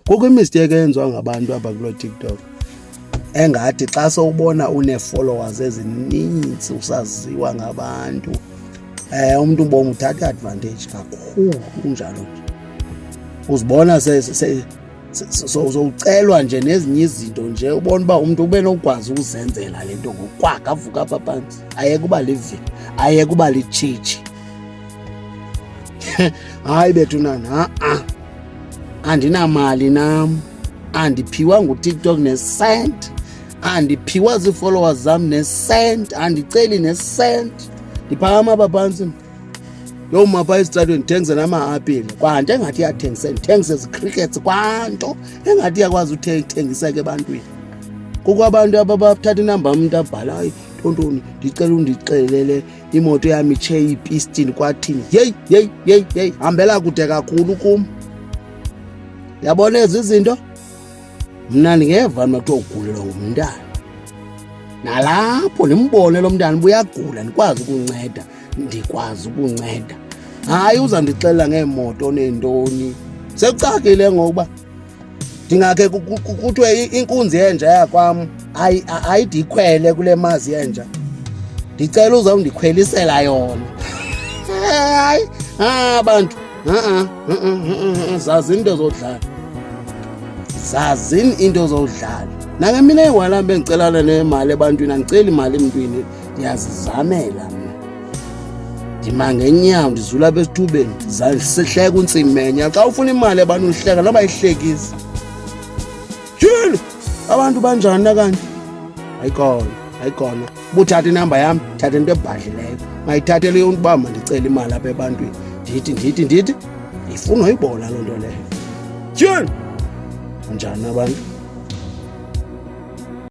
Kukho imistake eyenziwa ngabantu apha kuloo TikTok engathi xa sowubona une-followers ezininzi usaziwa ngabantu, umntu ubona uthatha advantage kakhulu kunjalo nje. Uzibona sowucelwa nje nezinye izinto nje, ubona uba umntu ube nokwazi ukuzenzela le nto ngokwakhe, avuka apha phantsi ayeke uba livili, ayeke uba litshitshi. Hayi bethunana, andinamali nam, andiphiwa nguTikTok nesent, andiphiwa zii-followers zam nesent, andiceli nesent. Ndiphakama apha phantsi yoma phaa esitratweni ndithengise nama-apile, kwanto engathi iyathengise, ndithengise zi-crickets, kwanto engathi iyakwazi uthengiseka ebantwini. Kukho abantu abathatha inamba umntu abhala, hayi tontoni ndicela undixelele imoto yam itshe ipistini kwathini. Yeyi, hambela kude kakhulu kum. Yabona ezi izinto mna ndingeva mna kuthiwa ugulelwa ngumntana, nalapho ndimbone lo mntana buyagula, ndikwazi ukunceda, hayi uzandixelela ngeemoto neentoni. Sekucakile ngokuba ndingakhe kuthiwe inkunzi yenja yakwam ayide ikhwele kule mazi yenja, ndicela uzawundikhwelisela yona. Hayi abantu zazini into zodlala, zazini into zodlala. Nangemina eyiwalamba endicelana nemali ebantwini, andiceli imali emntwini, ndiyazizamela mna. Ndima ngenyawo ndizula apha esithubeni, sihleka untsimenya. Xa ufuna imali ebantwini hleka noba yihlekisa. Tyhini abantu banjani nakanti? Hayikhona ubuthatha inamba yam, thatha into ebhadlileyo, mayithathe leyo uba mandicela imali apha ebantwini. Ndithi ndifuna uyibona loo nto leyo. Tyhini banjani abantu?